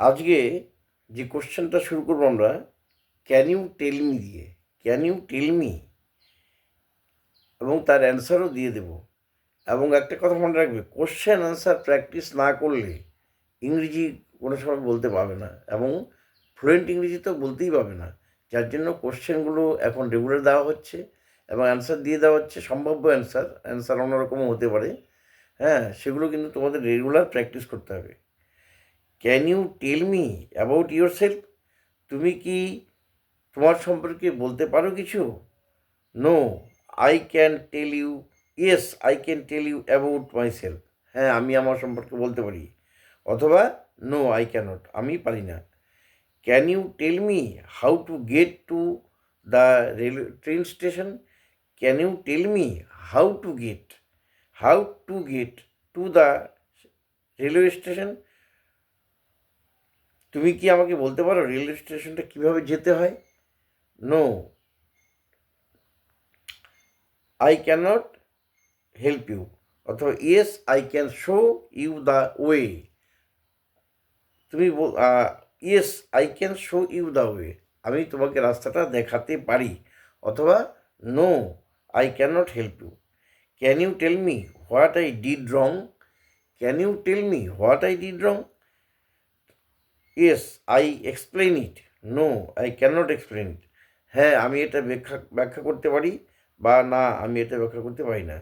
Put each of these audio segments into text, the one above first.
আজকে যে কোশ্চেনটা শুরু করবো আমরা ক্যান ইউ টেল মি দিয়ে, ক্যান ইউ টেল মি, এবং তার অ্যান্সারও দিয়ে দেব। এবং একটা কথা মনে রাখবে, কোশ্চেন অ্যান্সার প্র্যাকটিস না করলে ইংরেজি কোনো সময় বলতে পারবে না, এবং ফ্লুয়েন্ট ইংরেজি তো বলতেই পারবে না। যার জন্য কোশ্চেনগুলো এখন রেগুলার দেওয়া হচ্ছে এবং অ্যান্সার দিয়ে দেওয়া হচ্ছে, সম্ভাব্য অ্যান্সার অ্যান্সার অন্যরকমও হতে পারে। হ্যাঁ, সেগুলো কিন্তু তোমাদের রেগুলার প্র্যাকটিস করতে হবে। Can you tell me about yourself, তুমি কি তোমার সম্পর্কে বলতে পারো কিছু? No, I can tell you, yes I can tell you about myself, হ্যাঁ আমি আমার সম্পর্কে বলতে পারি। অথবা নো আই ক্যানট, আমি পারি না। Can you tell me how to get to the train station, can you tell me how to get, how to get to the railway station, তুমি কি আমাকে বলতে পারো রেলওয়ে স্টেশনটা কীভাবে যেতে হয়? No, I cannot help you. অথবা yes I can show you the way, তুমি yes I can show you the way, আমি তোমাকে রাস্তাটা দেখাতে পারি। অথবা no, I can not help you. Can you tell me what I did wrong, can you tell me what I did wrong, yes I explain it, no I can not explain it, হ্যাঁ আমি এটা ব্যাখ্যা ব্যাখ্যা করতে পারি, বা না আমি এটা ব্যাখ্যা করতে পারি না।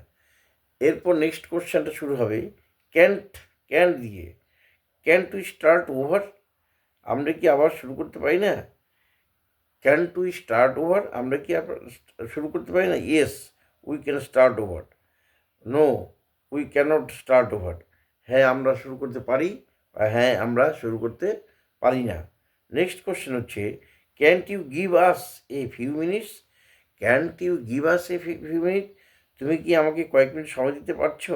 এরপর নেক্সট কোশ্চেনটা শুরু হবে ক্যান্ট, ক্যান দিয়ে। ক্যান টু স্টার্ট ওভার, আমরা কি আবার শুরু করতে পারি না? ক্যান টু স্টার্ট ওভার, আমরা কি আবার শুরু করতে পারি না? Yes we can start over. No, we can't start over, হ্যাঁ আমরা শুরু করতে পারি, বা হ্যাঁ আমরা শুরু করতে পারি না। নেক্সট কোশ্চেন হচ্ছে can't you give us a few minutes, can't you give us a few minute, তুমি কি আমাকে কয়েক মিনিট সময় দিতে পারছো?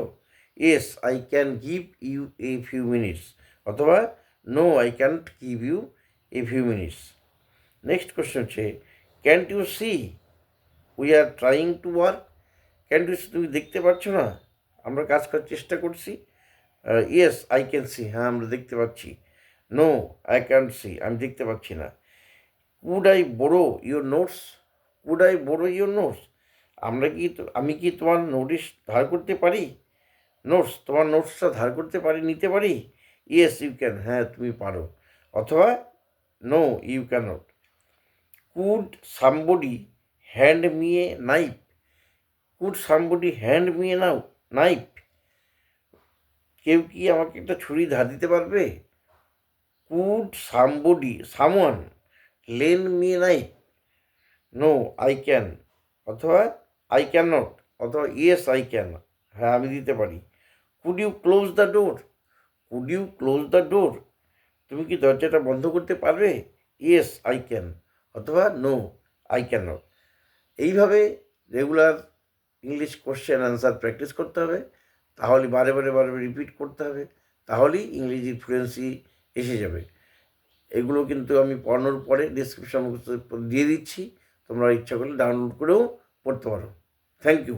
Yes I can give you a few minutes. অথবা no I cannot give you a few minutes. Next question হচ্ছে can't you see we are trying to work, can't you see, তুমি দেখতে পাচ্ছ না আমরা কাজ করার চেষ্টা করছি? ইয়েস আই ক্যান সি, হ্যাঁ আমরা দেখতে পাচ্ছি। নো আই ক্যান্ট সি, আমি দেখতে পাচ্ছি না। Could I borough your notes, could I borough your notes, আমি কি তোমার নোটিশ ধার করতে পারি? নোটস, তোমার নোটসটা ধার করতে পারি, নিতে পারি? ইয়েস ইউ ক্যান, হ্যাঁ তুমি পারো। অথবা no you can't. Could somebody hand me a knife, could somebody hand me a knife, কেউ কি আমাকে একটা ছুরি ধার দিতে পারবে? Could someone lend me a knife, no I can. অথবা আই ক্যান নট, অথবা ইয়েস আই ক্যান, হ্যাঁ আমি দিতে পারি। Could you close the door, could you close the door, তুমি কি দরজাটা বন্ধ করতে পারবে? ইয়েস আই ক্যান, অথবা নো আই ক্যান নট। এইভাবে regular English question answer practice করতে হবে, তাহলে বারে বারে বারে রিপিট করতে হবে, তাহলেই ইংরেজির ফ্লুয়েন্সি এসে যাবে। এগুলো কিন্তু আমি পড়ানোর পরে ডিসক্রিপশন দিয়ে দিচ্ছি, তোমরা ইচ্ছা করলে ডাউনলোড করেও পড়তে পারো। Thank you.